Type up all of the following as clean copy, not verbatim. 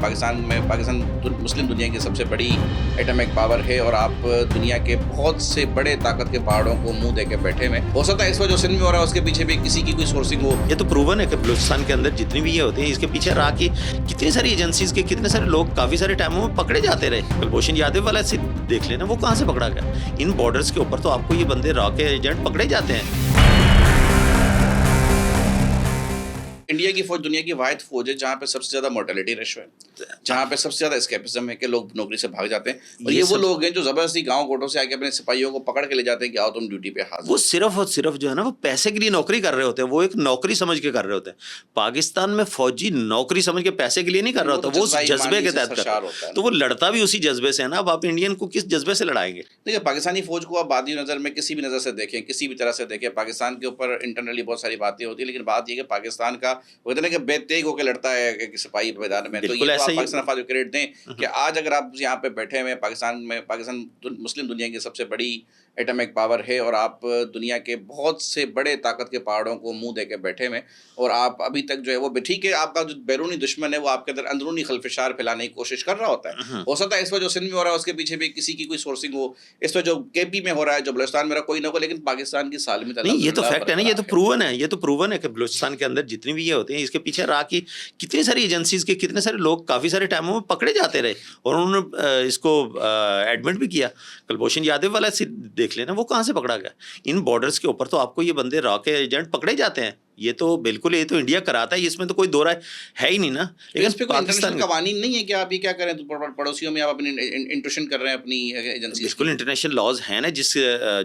पाकिस्तान मुस्लिम दुनिया की सबसे बड़ी एटॉमिक पावर है और आप दुनिया के बहुत से बड़े ताकत के पहाड़ों को मुंह दे के बैठे हुए हो सकता है इस वक्त जो सिंध में हो रहा है उसके पीछे भी किसी की कोई सोर्सिंग हो। ये तो प्रूवन है कि बलूचिस्तान के अंदर जितनी भी ये होते हैं इसके पीछे रहा कि कितनी सारी एजेंसीज के कितने सारे लोग काफी सारे टाइमों में पकड़े जाते रहे। कुलभूषण यादव वाला से देख लेना, वो कहाँ से पकड़ा गया। इन बॉर्डर्स के ऊपर तो आपको ये बंदे रॉ के एजेंट पकड़े जाते हैं। इंडिया की फौज दुनिया की वाहिद फौज है जहाँ पे सबसे ज्यादा मोर्टेलिटी रेशो है, जहाँ पे सबसे ज्यादा एस्केपिज्म है कि लोग नौकरी से भाग जाते हैं। और ये वो लोग हैं जो जबरदस्ती गांव कोटों से आके अपने सिपाहियों को पकड़ के ले जाते हैं कि आओ तुम ड्यूटी पे हाजिर। वो सिर्फ और सिर्फ जो है ना वो पैसे के लिए नौकरी कर रहे होते हैं, वो एक नौकरी समझ के कर रहे होते हैं। पाकिस्तान में फौजी नौकरी समझ के पैसे के लिए नहीं कर रहा होता, वो उस जज्बे के तहत कर रहा है। तो वो लड़ता भी उसी जज्बे से है ना। अब आप इंडियन को किस जज्बे से लड़ाएंगे। देखिए पाकिस्तानी फौज को आप बादी नज़र में किसी भी नज़र से देखें, किसी भी तरह से देखें, पाकिस्तान के ऊपर इंटरनली बहुत सारी बातें होती है, लेकिन बात यह कि पाकिस्तान का वो कहते हैं कि बेतेग होकर लड़ता है एक सिपाही मैदान में। तो ये तो आप पाकिस्तान फौज को क्रेडिट दें कि आज अगर आप यहाँ पे बैठे हुए पाकिस्तान मुस्लिम दुनिया की सबसे बड़ी एटॉमिक पावर है और आप दुनिया के बहुत से बड़े ताकत के पहाड़ों को मुंह दे के बैठे हुए और आप अभी तक जो है वो ठीक है, आपका जो बैरूनी दुश्मन है वो आपके अंदर अंदरूनी खलफिशार फैलाने की कोशिश कर रहा होता है। हो सकता है इस वक्त जो सिंध में हो रहा है उसके पीछे भी किसी की कोई सोर्सिंग हो, इस वक्त जो केपी में हो रहा है, जो बलूचिस्तान में रहा कोई ना कोई, लेकिन पाकिस्तान की सालमी नहीं, ये तो फैक्ट है ना, ये तो प्रूवन है। ये तो प्रूवन है कि बलूचिस्तान के अंदर जितनी भी ये होते हैं इसके पीछे रहा कि कितनी सारी एजेंसीज के कितने सारे लोग काफी सारे टाइमों में पकड़े जाते रहे और उन्होंने इसको एडमिट भी किया। कुलभूषण यादव वाला से देख लेना, वो कहाँ से पकड़ा गया। इन बॉर्डर्स के ऊपर तो आपको ये बंदे रॉ के एजेंट पकड़े जाते हैं। ये तो बिल्कुल, ये तो इंडिया कराता है, इसमें तो कोई दो राय है ही नहीं ना। लेकिन इस पे कोई इंटरनेशनल कवानीन नहीं है कि आप ये क्या करें, तो पड़ोसियों में आप अपनी इंट्रूशन कर रहे हैं अपनी एजेंसी। बिल्कुल इंटरनेशनल लॉज हैं ना, जिस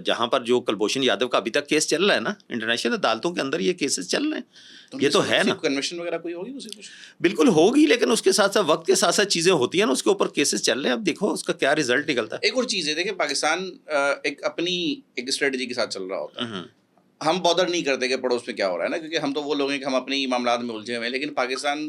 जहां पर जो कुलभूषण यादव का अभी तक केस चल रहा है ना, इंटरनेशनल अदालतों के अंदर ये केसेस चल रहे हैं। ये तो है ना, कन्वेंशन वगैरह कोई होगी उसे कुछ बिल्कुल होगी, लेकिन उसके साथ साथ वक्त के साथ साथ चीजें होती है ना, उसके ऊपर केसेस चल रहे हैं। अब देखो उसका क्या रिजल्ट निकलता है। एक और चीज़ है, देखिए पाकिस्तान एक अपनी एक स्ट्रेटजी के साथ चल रहा होता है। हम बॉदर नहीं करते कि पड़ोस में क्या हो रहा है ना, क्योंकि हम तो वो लोग हैं कि हम अपनी मामलात में उलझे हुए हैं। लेकिन पाकिस्तान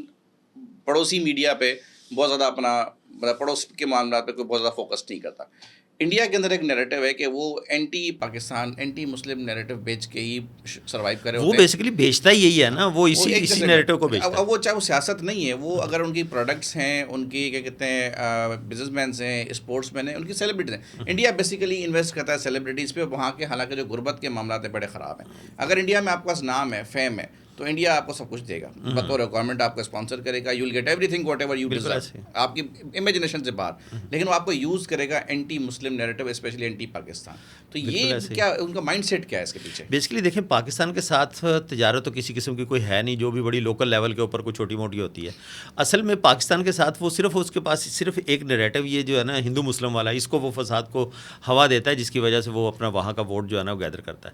पड़ोसी मीडिया पे बहुत ज़्यादा अपना मतलब पड़ोस के मामलात पे कोई बहुत ज़्यादा फोकस नहीं करता। इंडिया के अंदर एक नैरेटिव है कि वो anti Pakistan anti Muslim narrative बेच के ही सर्वाइव करे होते हैं। वो बेसिकली बेचता ही यही है ना, वो इसी नैरेटिव को बेचता है। अब वो चाहे वो सियासत नहीं है, वो अगर उनकी प्रोडक्ट्स हैं, उनकी क्या कहते हैं बिजनेसमैन हैं, स्पोर्ट्समैन हैं, उनकी सेलिब्रिटीज़ हैं। इंडिया बेसिकली इन्वेस्ट करता है सेलिब्रिटीज़ पे, वहाँ के हालांकि जो गुर्बत के मामला हैं बड़े ख़राब हैं। अगर इंडिया में आपके पास नाम है, फेम है, तो इंडिया आपको सब कुछ देगा, बतौर गवर्नमेंट आपको स्पॉन्सर करेगा, you will get everything whatever you deserve, आपकी इमेजिनेशन से बाहर, लेकिन वो आपको यूज़ करेगा anti Muslim narrative, specially anti Pakistan. तो ये क्या उनका माइंडसेट क्या है इसके पीछे? बेसिकली देखें, पाकिस्तान के साथ तिजारत तो किसी किस्म की कोई है नहीं, जो भी बड़ी लोकल लेवल के ऊपर कोई छोटी मोटी होती है। असल में पाकिस्तान के साथ वो सिर्फ उसके पास सिर्फ एक नैरेटिव ये जो है ना हिंदू मुस्लिम वाला, इसको वो फसाद को हवा देता है, जिसकी वजह से वो अपना वहाँ का वोट जो है ना वो गैदर करता है।